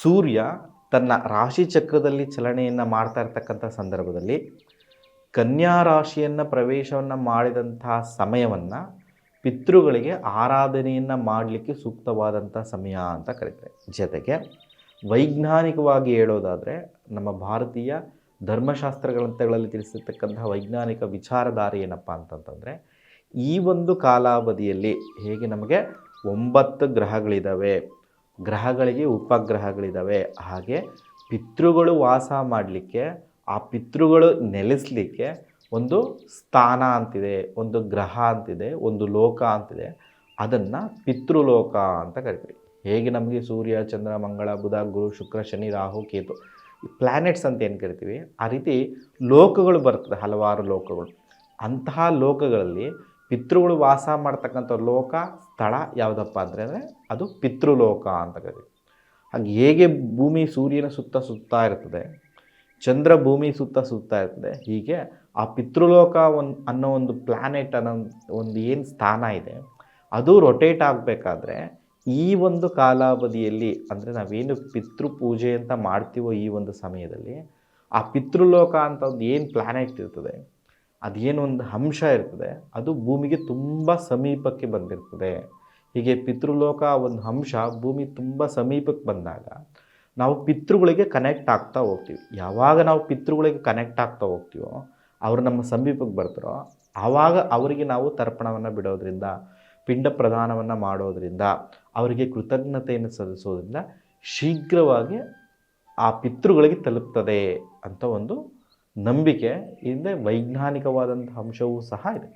ಸೂರ್ಯ ತನ್ನ ರಾಶಿ ಚಕ್ರದಲ್ಲಿ ಚಲನೆಯನ್ನು ಮಾಡ್ತಾ ಇರ್ತಕ್ಕಂಥ ಸಂದರ್ಭದಲ್ಲಿ ಕನ್ಯಾ ರಾಶಿಯನ್ನು ಪ್ರವೇಶವನ್ನು ಮಾಡಿದಂತಹ ಸಮಯವನ್ನು ಪಿತೃಗಳಿಗೆ ಆರಾಧನೆಯನ್ನು ಮಾಡಲಿಕ್ಕೆ ಸೂಕ್ತವಾದಂಥ ಸಮಯ ಅಂತ ಕರೀತಾರೆ. ಜೊತೆಗೆ ವೈಜ್ಞಾನಿಕವಾಗಿ ಹೇಳೋದಾದರೆ ನಮ್ಮ ಭಾರತೀಯ ಧರ್ಮಶಾಸ್ತ್ರ ಗ್ರಂಥಗಳಲ್ಲಿ ತಿಳಿಸಿರ್ತಕ್ಕಂತಹ ವೈಜ್ಞಾನಿಕ ವಿಚಾರಧಾರೆ ಏನಪ್ಪ ಅಂತಂತಂದರೆ, ಈ ಒಂದು ಕಾಲಾವಧಿಯಲ್ಲಿ ಹೇಗೆ ನಮಗೆ 9 ಗ್ರಹಗಳಿದ್ದಾವೆ, ಗ್ರಹಗಳಿಗೆ ಉಪಗ್ರಹಗಳಿದ್ದಾವೆ, ಹಾಗೆ ಪಿತೃಗಳು ವಾಸ ಮಾಡಲಿಕ್ಕೆ, ಆ ಪಿತೃಗಳು ನೆಲೆಸಲಿಕ್ಕೆ ಒಂದು ಸ್ಥಾನ ಅಂತಿದೆ, ಒಂದು ಗ್ರಹ ಅಂತಿದೆ, ಒಂದು ಲೋಕ ಅಂತಿದೆ. ಅದನ್ನು ಪಿತೃಲೋಕ ಅಂತ ಕರಿತೀವಿ. ಹೇಗೆ ನಮಗೆ ಸೂರ್ಯ, ಚಂದ್ರ, ಮಂಗಳ, ಬುಧ, ಗುರು, ಶುಕ್ರ, ಶನಿ, ರಾಹು, ಕೇತು ಪ್ಲ್ಯಾನೆಟ್ಸ್ ಅಂತ ಏನು ಕರಿತೀವಿ, ಆ ರೀತಿ ಲೋಕಗಳು ಬರ್ತದೆ, ಹಲವಾರು ಲೋಕಗಳು. ಅಂತಹ ಲೋಕಗಳಲ್ಲಿ ಪಿತೃಗಳು ವಾಸ ಮಾಡ್ತಕ್ಕಂಥ ಲೋಕ ಸ್ಥಳ ಯಾವುದಪ್ಪ ಅಂದರೆ ಅದು ಪಿತೃಲೋಕ ಅಂತ ಕರಿತೀವಿ. ಹಾಗೆ ಹೇಗೆ ಭೂಮಿ ಸೂರ್ಯನ ಸುತ್ತಾ ಇರ್ತದೆ, ಚಂದ್ರ ಭೂಮಿ ಸುತ್ತಾ ಇರ್ತದೆ, ಹೀಗೆ ಆ ಪಿತೃಲೋಕ ಅನ್ನೋ ಒಂದು ಪ್ಲ್ಯಾನೆಟ್ ಅನ್ನೋ ಒಂದು ಏನು ಸ್ಥಾನ ಇದೆ ಅದು ರೊಟೇಟ್ ಆಗಬೇಕಾದ್ರೆ ಈ ಒಂದು ಕಾಲಾವಧಿಯಲ್ಲಿ, ಅಂದರೆ ನಾವೇನು ಪಿತೃಪೂಜೆ ಅಂತ ಮಾಡ್ತೀವೋ ಈ ಒಂದು ಸಮಯದಲ್ಲಿ ಆ ಪಿತೃಲೋಕ ಅಂತ ಒಂದು ಏನು ಪ್ಲ್ಯಾನೆಟ್ ಇರ್ತದೆ, ಅದೇನು ಒಂದು ಅಂಶ ಇರ್ತದೆ, ಅದು ಭೂಮಿಗೆ ತುಂಬ ಸಮೀಪಕ್ಕೆ ಬಂದಿರ್ತದೆ. ಹೀಗೆ ಪಿತೃಲೋಕ ಒಂದು ಅಂಶ ಭೂಮಿ ತುಂಬ ಸಮೀಪಕ್ಕೆ ಬಂದಾಗ ನಾವು ಪಿತೃಗಳಿಗೆ ಕನೆಕ್ಟ್ ಆಗ್ತಾ ಹೋಗ್ತೀವಿ. ಯಾವಾಗ ನಾವು ಪಿತೃಗಳಿಗೆ ಕನೆಕ್ಟ್ ಆಗ್ತಾ ಹೋಗ್ತೀವೋ, ಅವರು ನಮ್ಮ ಸಮೀಪಕ್ಕೆ ಬರ್ತಾರೋ, ಆವಾಗ ಅವರಿಗೆ ನಾವು ತರ್ಪಣವನ್ನು ಬಿಡೋದ್ರಿಂದ, ಪಿಂಡ ಪ್ರದಾನವನ್ನು ಮಾಡೋದರಿಂದ, ಅವರಿಗೆ ಕೃತಜ್ಞತೆಯನ್ನು ಸಲ್ಲಿಸೋದ್ರಿಂದ ಶೀಘ್ರವಾಗಿ ಆ ಪಿತೃಗಳಿಗೆ ತಲುಪ್ತದೆ ಅಂತ ಒಂದು ನಂಬಿಕೆ ಹಿಂದೆ ವೈಜ್ಞಾನಿಕವಾದಂಥ ಅಂಶವೂ ಸಹ ಇದೆ.